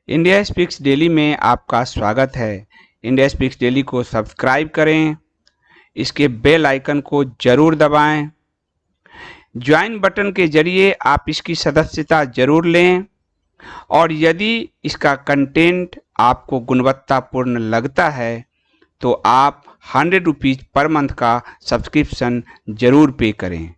India speaks daily में आपका स्वागत है। इंडिया स्पीक्स डेली को सब्सक्राइब करें, इसके बेल आइकन को जरूर दबाएं। ज्वाइन बटन के जरिए आप इसकी सदस्यता जरूर लें और यदि इसका कंटेंट आपको गुणवत्तापूर्ण लगता है तो आप 100 रुपीज़ पर मंथ का सब्सक्रिप्शन जरूर पे करें।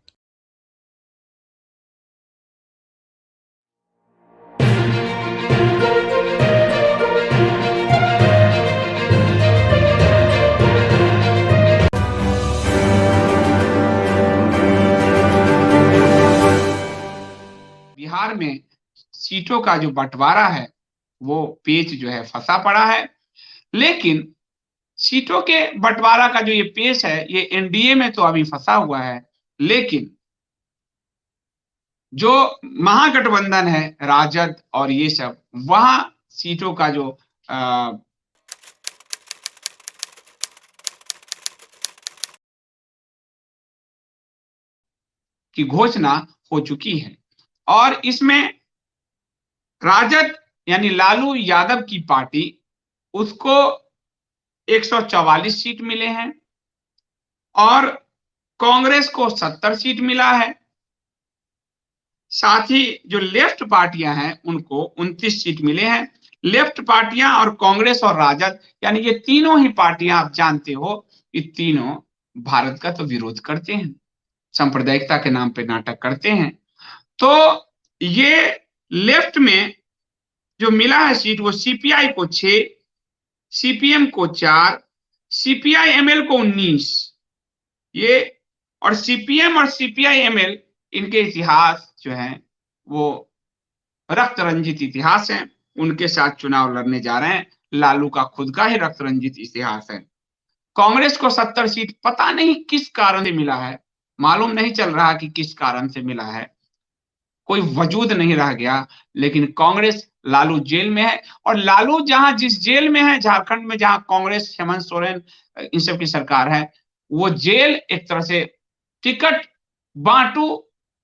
बिहार में सीटों का जो बंटवारा है वो पेच जो है फंसा पड़ा है, लेकिन सीटों के बंटवारा का जो ये पेच है ये एनडीए में तो अभी फंसा हुआ है, लेकिन जो महागठबंधन है राजद और ये सब, वहां सीटों का जो की घोषणा हो चुकी है और इसमें राजद यानी लालू यादव की पार्टी, उसको 144 सीट मिले हैं और कांग्रेस को 70 सीट मिला है। साथ ही जो लेफ्ट पार्टियां हैं उनको 29 सीट मिले हैं। लेफ्ट पार्टियां और कांग्रेस और राजद यानी ये तीनों ही पार्टियां, आप जानते हो, ये तीनों भारत का तो विरोध करते हैं, सांप्रदायिकता के नाम पे नाटक करते हैं। तो ये लेफ्ट में जो मिला है सीट वो सीपीआई को 6, सीपीएम को 4, सीपीआई एमएल को 19। ये और सीपीएम और सीपीआई एमएल, इनके इतिहास जो है वो रक्त रंजित इतिहास है। उनके साथ चुनाव लड़ने जा रहे हैं। लालू का खुद का ही रक्त रंजित इतिहास है। कांग्रेस को 70 सीट पता नहीं किस कारण से मिला है, मालूम नहीं चल रहा कि किस कारण से मिला है, कोई वजूद नहीं रह गया। लेकिन कांग्रेस, लालू जेल में है और लालू जहां जिस जेल में है झारखंड में, जहां कांग्रेस, हेमंत सोरेन, इन सब की सरकार है, वो जेल एक तरह से टिकट बांटू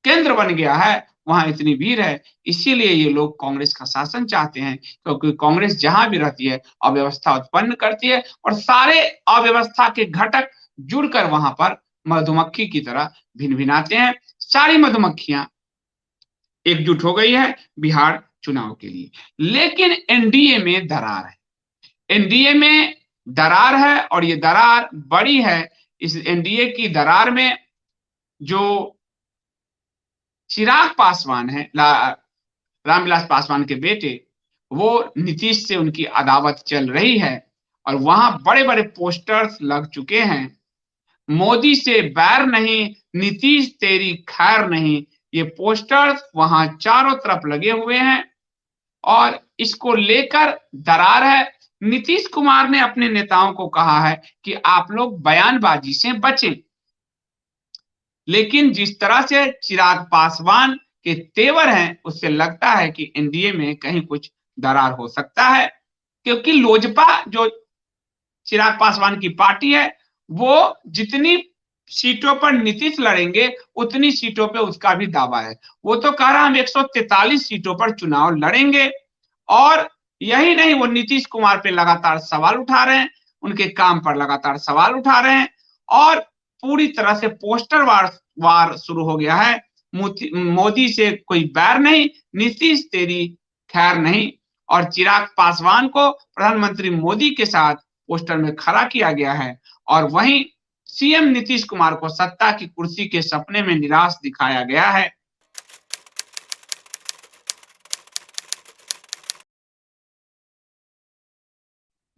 केंद्र बन गया है। वहां इतनी भीड़ है, इसीलिए ये लोग कांग्रेस का शासन चाहते हैं, क्योंकि कांग्रेस जहां भी रहती है अव्यवस्था उत्पन्न करती है और सारे अव्यवस्था के घटक जुड़कर वहां पर मधुमक्खी की तरह भिनभिनाते हैं। सारी मधुमक्खियां एकजुट हो गई है बिहार चुनाव के लिए। लेकिन एनडीए में दरार है, एनडीए में दरार है और ये दरार बड़ी है। इस एनडीए की दरार में जो चिराग पासवान है, रामविलास पासवान के बेटे, वो नीतीश से उनकी अदावत चल रही है और वहां बड़े बड़े पोस्टर्स लग चुके हैं, मोदी से बैर नहीं, नीतीश तेरी खैर नहीं। ये पोस्टर्स वहां चारों तरफ लगे हुए हैं और इसको लेकर दरार है। नीतीश कुमार ने अपने नेताओं को कहा है कि आप लोग बयानबाजी से बचें, लेकिन जिस तरह से चिराग पासवान के तेवर हैं, उससे लगता है कि एनडीए में कहीं कुछ दरार हो सकता है, क्योंकि लोजपा जो चिराग पासवान की पार्टी है, वो जितनी सीटों पर नीतीश लड़ेंगे उतनी सीटों पे उसका भी दावा है। वो तो कह रहा हम 143 सीटों पर चुनाव लड़ेंगे और यही नहीं, वो नीतीश कुमार पे लगातार सवाल उठा रहे हैं, उनके काम पर लगातार सवाल उठा रहे हैं और पूरी तरह से पोस्टर वार शुरू हो गया है। मोदी से कोई बैर नहीं, नीतीश तेरी खैर नहीं। और चिराग पासवान को प्रधानमंत्री मोदी के साथ पोस्टर में खड़ा किया गया है और वहीं सीएम नीतीश कुमार को सत्ता की कुर्सी के सपने में निराश दिखाया गया है।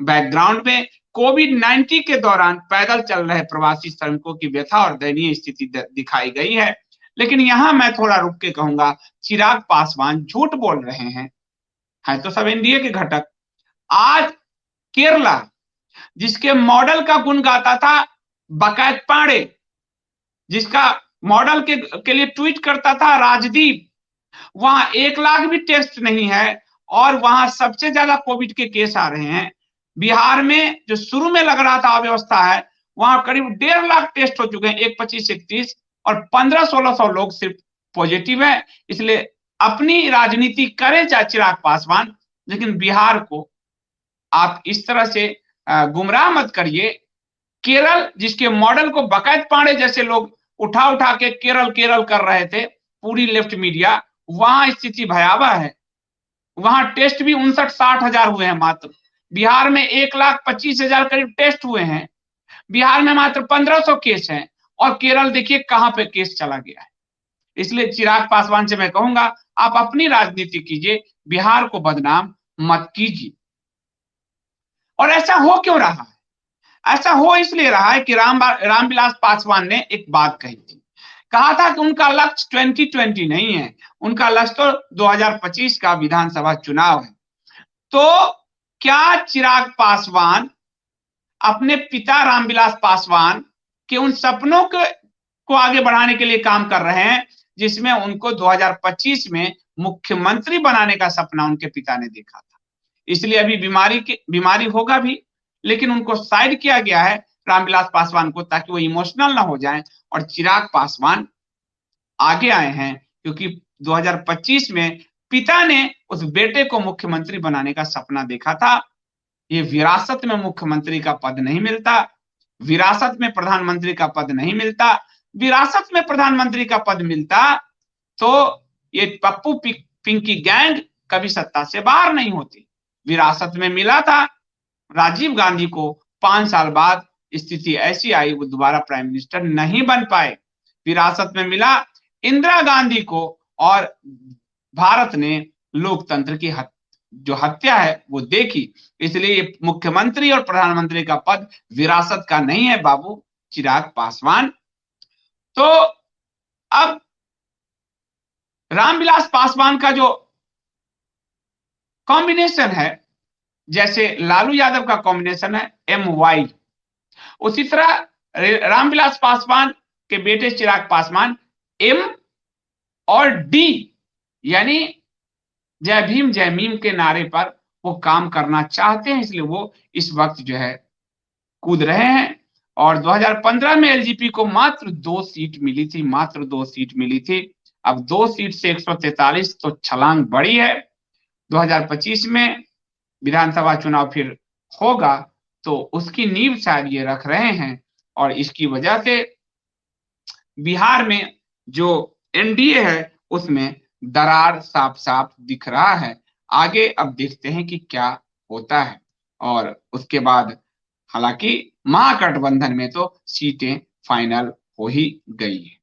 बैकग्राउंड में कोविड-19 के दौरान पैदल चल रहे प्रवासी श्रमिकों की व्यथा और दयनीय स्थिति दिखाई गई है। लेकिन यहां मैं थोड़ा रुक के कहूंगा, चिराग पासवान झूठ बोल रहे हैं, है तो सब एनडीए के घटक। आज केरला, जिसके मॉडल का गुण गाता था बकायत पांडे, जिसका मॉडल के लिए ट्वीट करता था राजदीप, वहां 1 लाख भी टेस्ट नहीं है और वहां सबसे ज्यादा कोविड के केस आ रहे हैं। बिहार में जो शुरू में लग रहा था अव्यवस्था है, वहां करीब 1.5 लाख टेस्ट हो चुके हैं, 125-31, और 1500-1600 लोग सिर्फ पॉजिटिव है। इसलिए अपनी राजनीति करें चाहे चिराग पासवान, लेकिन बिहार को आप इस तरह से गुमराह मत करिए। केरल, जिसके मॉडल को बकायत पांडे जैसे लोग उठा उठा के केरल केरल कर रहे थे, पूरी लेफ्ट मीडिया, वहां स्थिति भयावह है। वहां टेस्ट भी 59-60 हजार हुए हैं मात्र। बिहार में 1,25,000 करीब टेस्ट हुए हैं। बिहार में मात्र 1500 केस हैं, और केरल देखिए कहां पे केस चला गया है। इसलिए चिराग पासवान से मैं कहूंगा, आप अपनी राजनीति कीजिए, बिहार को बदनाम मत कीजिए। और ऐसा हो क्यों रहा है? ऐसा हो इसलिए रहा है कि रामविलास पासवान ने एक बात कही थी। कहा था कि उनका लक्ष्य 2020 नहीं है, उनका लक्ष्य तो 2025 का विधानसभा चुनाव है। तो क्या चिराग पासवान अपने पिता रामविलास पासवान के उन सपनों को आगे बढ़ाने के लिए काम कर रहे हैं, जिसमें उनको 2025 में मुख्यमंत्री बनाने का सपना उनके पिता ने देखा था? इसलिए अभी बीमारी होगा भी, लेकिन उनको साइड किया गया है रामविलास पासवान को, ताकि वो इमोशनल ना हो जाएं। और चिराग पासवान आगे आए हैं क्योंकि 2025 में पिता ने उस बेटे को मुख्यमंत्री बनाने का सपना देखा था। ये विरासत में मुख्यमंत्री का पद नहीं मिलता, विरासत में प्रधानमंत्री का पद नहीं मिलता। विरासत में प्रधानमंत्री का पद मिलता तो ये पप्पू पिंकी गैंग कभी सत्ता से बाहर नहीं होती। विरासत में मिला था राजीव गांधी को, 5 साल बाद स्थिति ऐसी आई, वो दोबारा प्राइम मिनिस्टर नहीं बन पाए। विरासत में मिला इंदिरा गांधी को, और भारत ने लोकतंत्र की जो हत्या है वो देखी। इसलिए ये मुख्यमंत्री और प्रधानमंत्री का पद विरासत का नहीं है बाबू चिराग पासवान। तो अब रामविलास पासवान का जो कॉम्बिनेशन है, जैसे लालू यादव का कॉम्बिनेशन है MY, उसी तरह रामविलास पासवान के बेटे चिराग पासवान M और D, यानी जय भीम जय मीम के नारे पर वो काम करना चाहते हैं। इसलिए वो इस वक्त जो है कूद रहे हैं। और 2015 में LJP को मात्र 2 सीट मिली थी, मात्र 2 सीट मिली थी। अब 2 सीट से 143 तो छलांग बड़ी है। 2025 में विधानसभा चुनाव फिर होगा, तो उसकी नींव शायद ये रख रहे हैं। और इसकी वजह से बिहार में जो NDA है उसमें दरार साफ साफ दिख रहा है। आगे अब देखते हैं कि क्या होता है। और उसके बाद हालांकि महागठबंधन में तो सीटें फाइनल हो ही गई है।